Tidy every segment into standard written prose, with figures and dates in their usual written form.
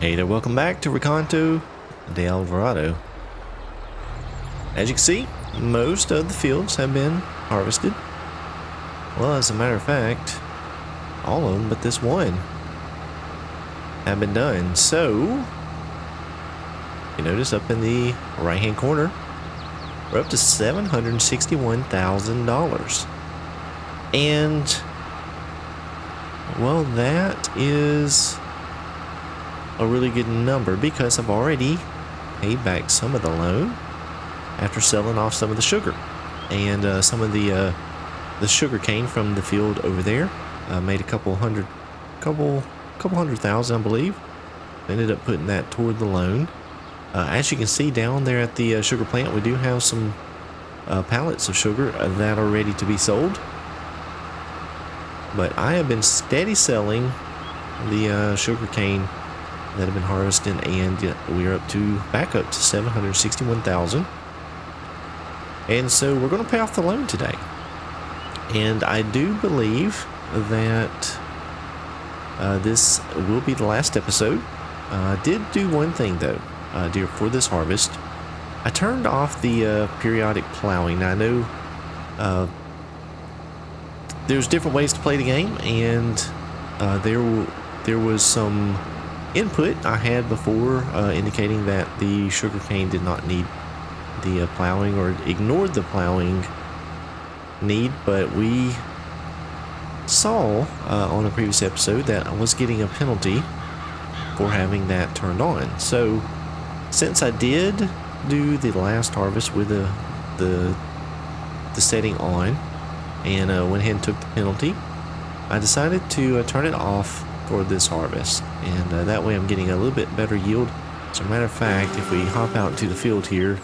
Hey there, welcome back to Recanto Da Alvorada. As you can see, most of the fields have been harvested. Well, as a matter of fact, all of them but this one have been done. So, you notice up in the right hand corner, we're up to $761,000. And, well, that is a really good number because I've already paid back some of the loan after selling off some of the sugar and some of the sugar cane from the field over there. Made a couple hundred thousand, I believe. Ended up putting that toward the loan. As you can see down there at the sugar plant, we do have some pallets of sugar that are ready to be sold. But I have been steady selling the sugar cane that have been harvested, and we are back up to 761,000. And so we're going to pay off the loan today. And I do believe that this will be the last episode. I did do one thing though, for this harvest. I turned off the periodic plowing. Now, I know there's different ways to play the game, and there was some input I had before indicating that the sugarcane did not need the plowing, or ignored the plowing need, but we saw on a previous episode that I was getting a penalty for having that turned on. So since I did do the last harvest with the setting on and went ahead and took the penalty, I decided to turn it off for this harvest, and that way I'm getting a little bit better yield. As a matter of fact, if we hop out to the field here,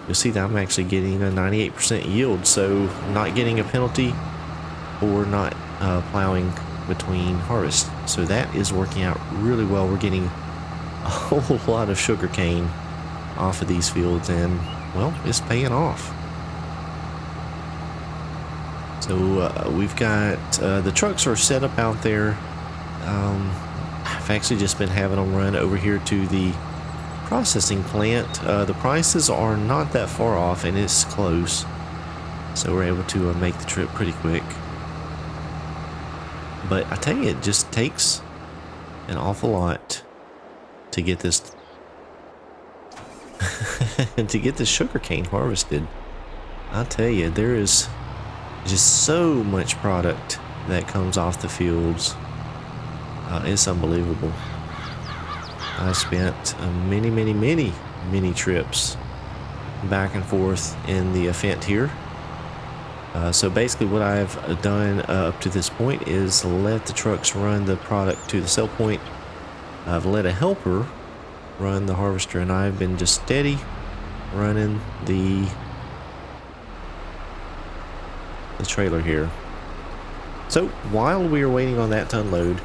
you'll see that I'm actually getting a 98% yield, so I'm not getting a penalty for not plowing between harvests. So that is working out really well. We're getting a whole lot of sugar cane off of these fields, and well, it's paying off. So we've got the trucks are set up out there. I've actually just been having them run over here to the processing plant. The prices are not that far off, and it's close, so we're able to make the trip pretty quick. But I tell you, it just takes an awful lot to get this to get this sugar cane harvested. I tell you, there is just so much product that comes off the fields. It's unbelievable. I spent many trips back and forth in the Fent here. So basically what I've done up to this point is let the trucks run the product to the sell point. I've let a helper run the harvester, and I've been just steady running the trailer here. So while we are waiting on that to unload,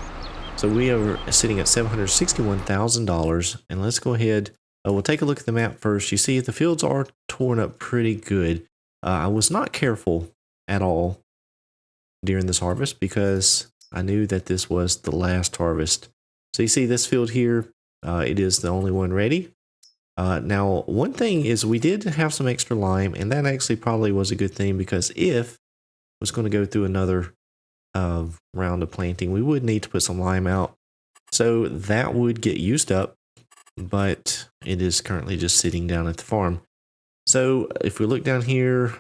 so we are sitting at $761,000, and let's go ahead. We'll take a look at the map first. You see the fields are torn up pretty good. I was not careful at all during this harvest because I knew that this was the last harvest. So you see this field here, it is the only one ready. Now, one thing is we did have some extra lime, and that actually probably was a good thing, because if I was going to go through another round of planting, we would need to put some lime out, so that would get used up, but it is currently just sitting down at the farm. So if we look down here,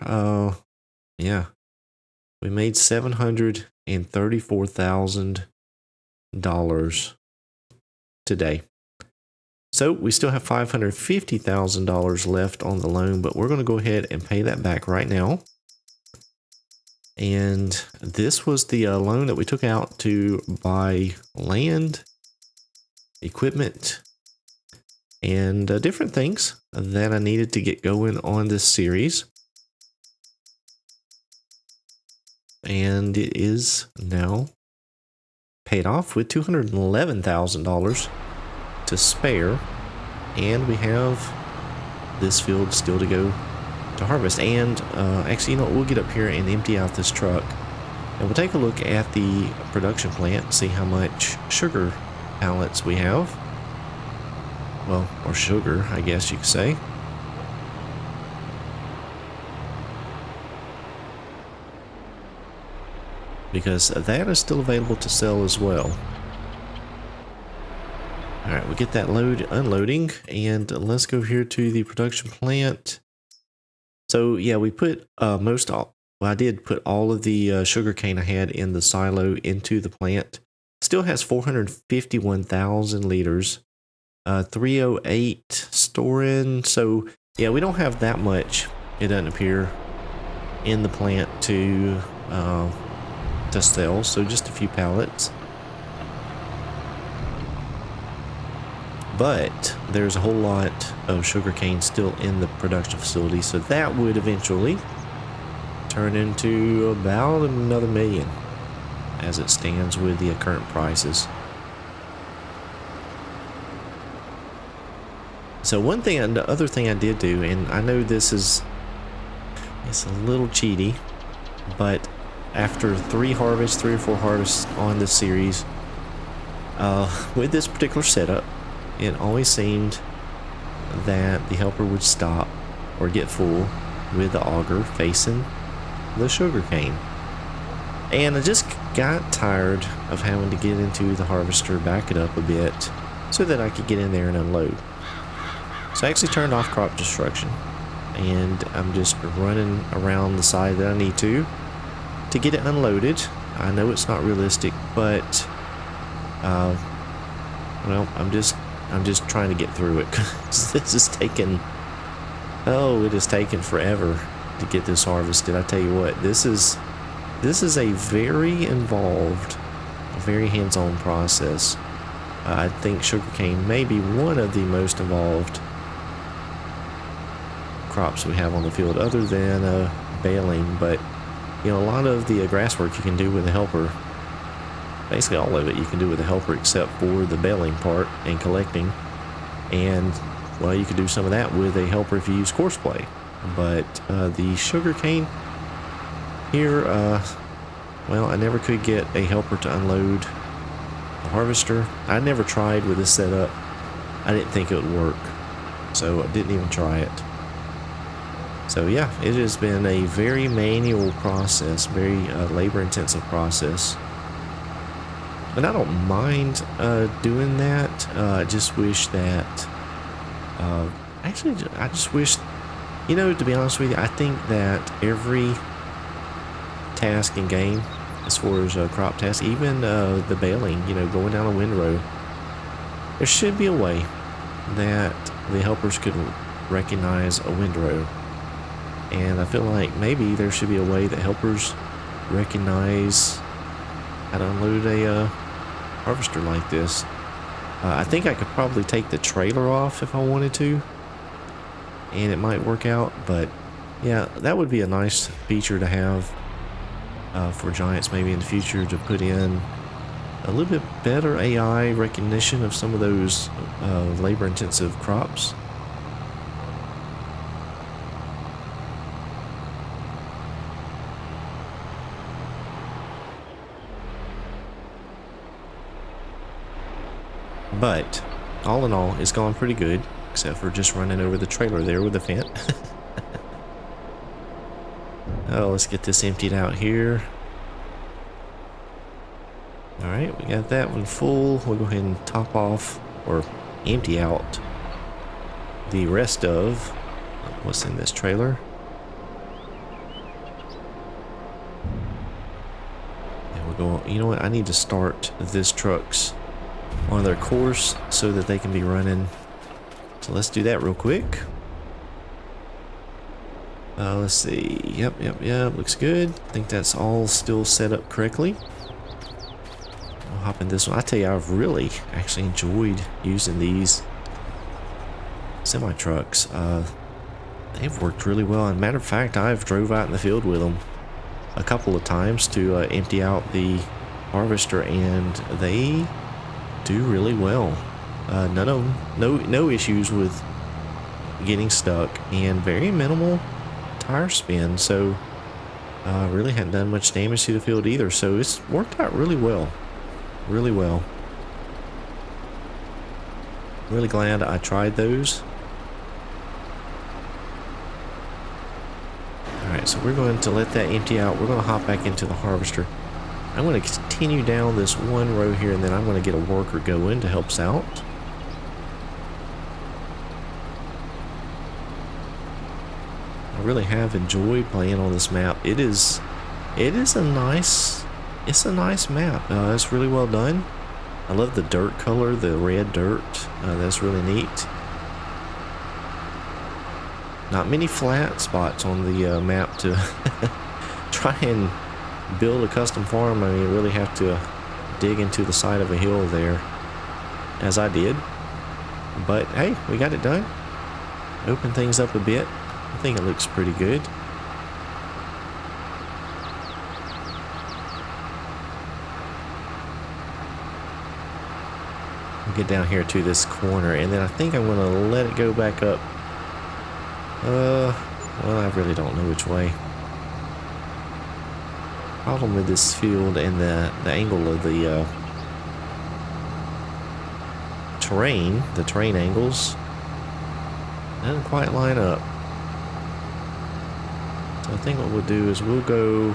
yeah, we made $734,000 today. So we still have $550,000 left on the loan, but we're going to go ahead and pay that back right now. And this was the loan that we took out to buy land, equipment, and different things that I needed to get going on this series. And it is now paid off with $211,000 to spare. And we have this field still to go to harvest. And actually, you know what, we'll get up here and empty out this truck, and we'll take a look at the production plant, see how much sugar pallets we have. well, or sugar, I guess you could say. Because that is still available to sell as well. All right, we get that load unloading, and let's go here to the production plant. So yeah, we put well, I did put all of the sugarcane I had in the silo into the plant. Still has 451,000 liters, 308 storing. So yeah, we don't have that much. It doesn't appear in the plant to sell. So just a few pallets. But there's a whole lot of sugarcane still in the production facility, so that would eventually turn into about another million as it stands with the current prices. So one thing, and the other thing I did do, and I know it's a little cheaty, but after 3 or 4 harvests on this series, with this particular setup, it always seemed that the helper would stop or get full with the auger facing the sugarcane. And I just got tired of having to get into the harvester, back it up a bit, so that I could get in there and unload. So I actually turned off crop destruction, and I'm just running around the side that I need to get it unloaded. I know it's not realistic, but well, I'm just trying to get through it, because this is taking, it has taken forever to get this harvested. I tell you what, this is a very involved, very hands-on process. I think sugarcane may be one of the most involved crops we have on the field, other than baling. But you know, a lot of the grass work you can do with a helper. Basically all of it you can do with a helper, except for the baling part and collecting. And well, you could do some of that with a helper if you use coarse play. But the sugarcane here, well, I never could get a helper to unload the harvester. I never tried with this setup. I didn't think it would work, so I didn't even try it. So yeah, it has been a very manual process, very labor intensive process. And I don't mind doing that. I just wish that, actually, I just wish, you know, to be honest with you, I think that every task in game, as far as crop tasks, even the baling, you know, going down a windrow, there should be a way that the helpers could recognize a windrow. And I feel like maybe there should be a way that helpers recognize how to unload a harvester like this. I think I could probably take the trailer off if I wanted to, and it might work out. But yeah, that would be a nice feature to have for Giants maybe in the future, to put in a little bit better AI recognition of some of those labor intensive crops. But all in all, it's gone pretty good, except for just running over the trailer there with the fence. Oh, let's get this emptied out here. All right, we got that one full. We'll go ahead and top off, or empty out, the rest of what's in this trailer. And we'll go, you know what, I need to start this truck's on their course so that they can be running. So let's do that real quick. Let's see. Yep, looks good. I think that's all still set up correctly. I'll hop in this one. I tell you, I've really actually enjoyed using these semi trucks. They've worked really well. And matter of fact, I've drove out in the field with them a couple of times to empty out the harvester, and they do really well. No issues with getting stuck, and very minimal tire spin. So really hadn't done much damage to the field either. So it's worked out really well, really well. Really glad I tried those. Alright, so we're going to let that empty out. We're going to hop back into the harvester. I'm going to continue down this one row here, and then I'm going to get a worker going to help us out. I really have enjoyed playing on this map. It's a nice map. It's really well done. I love the dirt color, the red dirt. That's really neat. Not many flat spots on the map to try and build a custom farm. I mean, you really have to dig into the side of a hill there, as I did. But hey, we got it done. Open things up a bit. I think it looks pretty good. We'll get down here to this corner, and then I think I'm going to let it go back up. Well, I really don't know which way. Problem with this field and the angle of the terrain angles doesn't quite line up. So I think what we'll do is we'll go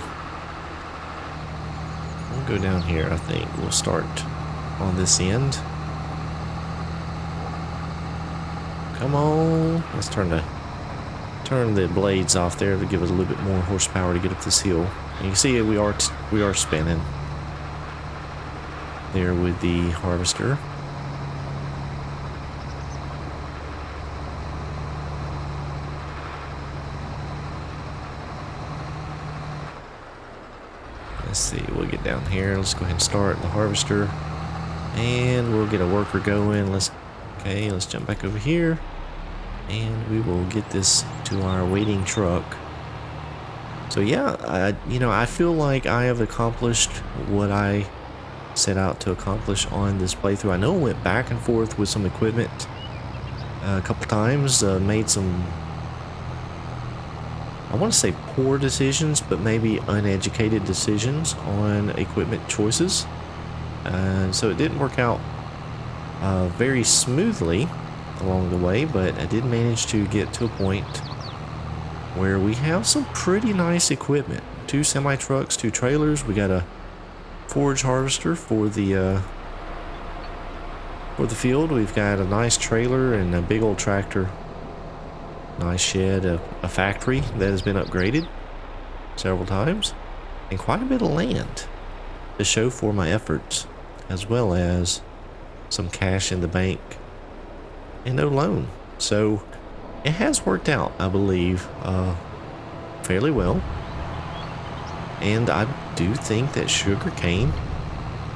down here. I think we'll start on this end. Come on, let's turn the blades off there to give us a little bit more horsepower to get up this hill. And you can see we are spinning there with the harvester. Let's see, we'll get down here. Let's go ahead and start the harvester, and we'll get a worker going. Let's jump back over here, and we will get this to our waiting truck. So yeah, I feel like I have accomplished what I set out to accomplish on this playthrough. I know I went back and forth with some equipment a couple times, made some, I want to say poor decisions, but maybe uneducated decisions on equipment choices. So it didn't work out very smoothly along the way, but I did manage to get to a point where we have some pretty nice equipment. 2 semi-trucks, 2 trailers. We got a forage harvester for the field. We've got a nice trailer and a big old tractor. Nice shed, a factory that has been upgraded several times, and quite a bit of land to show for my efforts, as well as some cash in the bank and no loan. So it has worked out, I believe, fairly well. And I do think that sugarcane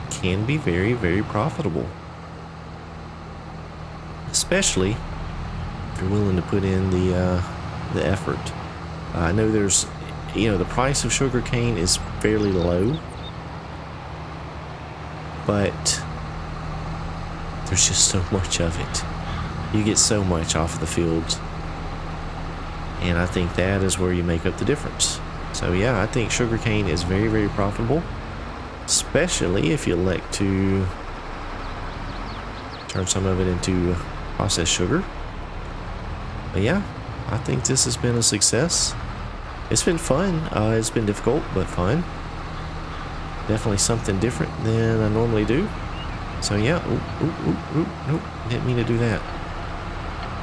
can be very, very profitable, especially if you're willing to put in the effort. I know there's, the price of sugarcane is fairly low, but there's just so much of it. You get so much off of the fields, and I think that is where you make up the difference. So yeah, I think sugarcane is very, very profitable, especially if you elect to turn some of it into processed sugar. But yeah, I think this has been a success. It's been fun. It's been difficult, but fun. Definitely something different than I normally do. So yeah, nope, didn't mean to do that.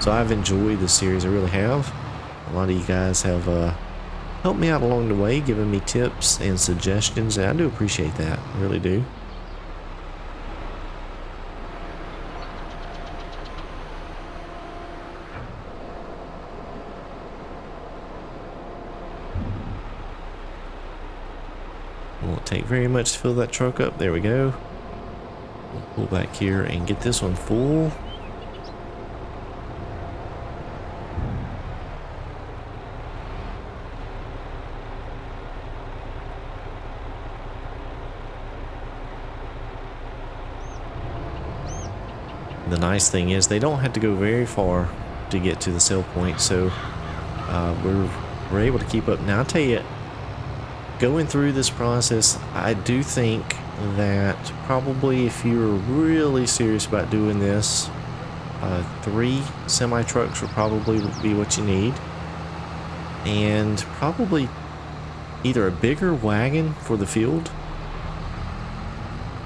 So I've enjoyed this series, I really have. A lot of you guys have helped me out along the way, giving me tips and suggestions, and I do appreciate that, I really do. Won't take very much to fill that truck up. There we go. We'll pull back here and get this one full. The nice thing is they don't have to go very far to get to the sell point, so we're able to keep up. Now I'll tell you, going through this process, I do think that probably if you're really serious about doing this, 3 semi trucks will probably be what you need, and probably either a bigger wagon for the field,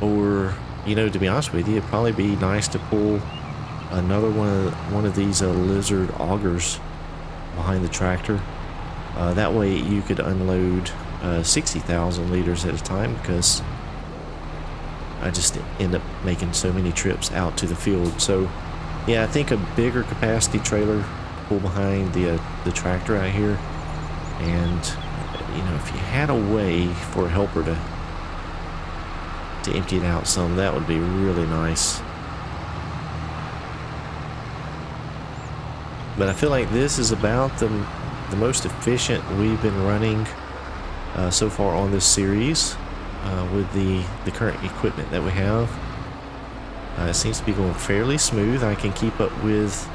or, you know, to be honest with you, it'd probably be nice to pull another one of these lizard augers behind the tractor. That way you could unload 60,000 liters at a time, because I just end up making so many trips out to the field. So yeah, I think a bigger capacity trailer pull behind the tractor out here, and you know, if you had a way for a helper to empty it out some, that would be really nice. But I feel like this is about the most efficient we've been running so far on this series with the current equipment that we have. It seems to be going fairly smooth. I can keep up with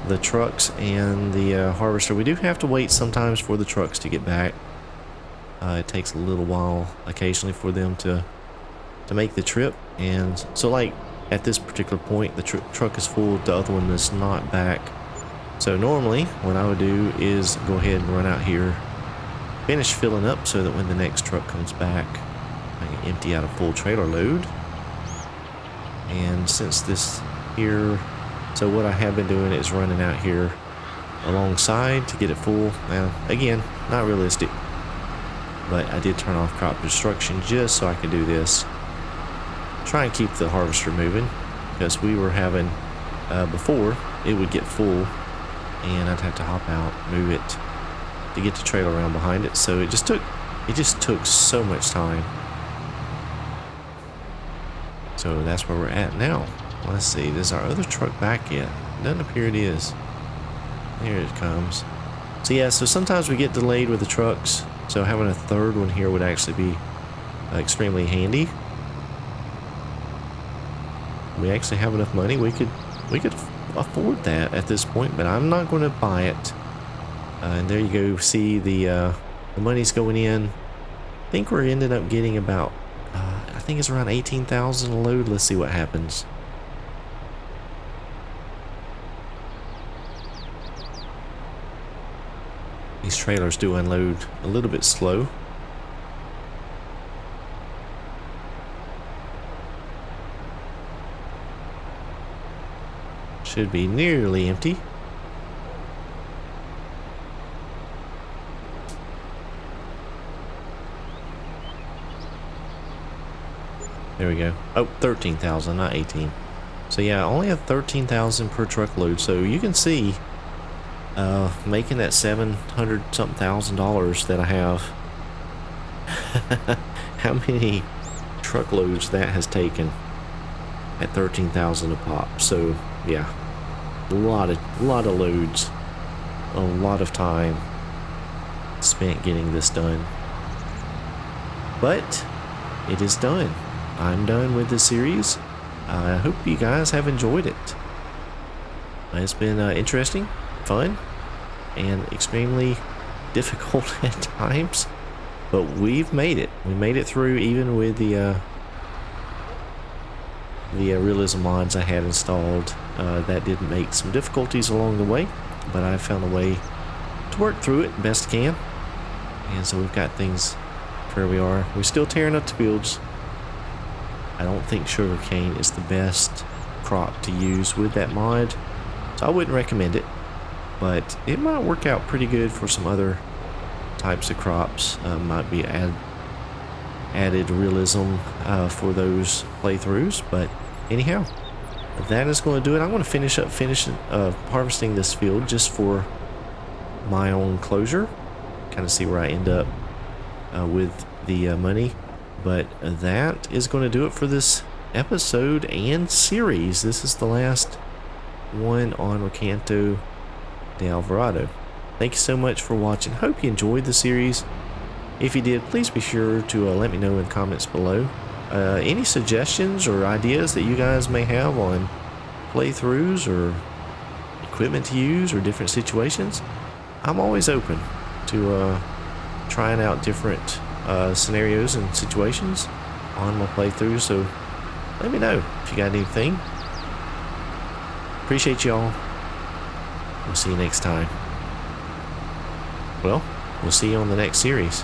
the trucks and the harvester. We do have to wait sometimes for the trucks to get back. It takes a little while occasionally for them to make the trip, and so like at this particular point the truck is full, the other one is not back. So normally what I would do is go ahead and run out here, finish filling up, so that when the next truck comes back I can empty out a full trailer load. And since this here, so what I have been doing is running out here alongside to get it full. Now again, not realistic, but I did turn off crop destruction just so I could do this. Try and keep the harvester moving, because we were having before it would get full and I'd have to hop out, move it to get the trailer around behind it. So it just took so much time. So that's where we're at now. Let's see, is our other truck back yet? Doesn't appear it is. Here it comes. So yeah, so sometimes we get delayed with the trucks, so having a third one here would actually be extremely handy. We actually have enough money, we could afford that at this point, but I'm not going to buy it. And there you go, see the money's going in. I think we're ended up getting about I think it's around 18,000 a load. Let's see what happens. These trailers do unload a little bit slow. Should be nearly empty. There we go. Oh, 13,000, not 18. So yeah, I only have 13,000 per truckload. So you can see, making that $700 something thousand that I have, how many truckloads that has taken at 13,000 a pop. So yeah, a lot of loads, a lot of time spent getting this done. But it is done. I'm done with the series. I hope you guys have enjoyed it. It's been interesting, fun, and extremely difficult at times, but we've made it. We made it through, even with the realism mods I had installed. That did make some difficulties along the way, but I found a way to work through it best I can. And so we've got things where we are. We're still tearing up the fields. I don't think sugarcane is the best crop to use with that mod, so I wouldn't recommend it, but it might work out pretty good for some other types of crops. Might be added realism for those playthroughs. But anyhow, that is going to do it. I'm going to finish harvesting this field just for my own closure, kind of see where I end up with the money. But that is going to do it for this episode and series. This is the last one on Recanto Da Alvorada. Thank you so much for watching. Hope you enjoyed the series. If you did, please be sure to let me know in the comments below. Any suggestions or ideas that you guys may have on playthroughs or equipment to use or different situations, I'm always open to trying out different scenarios and situations on my playthrough. So let me know if you got anything. Appreciate y'all. We'll see you next time. Well, we'll see you on the next series.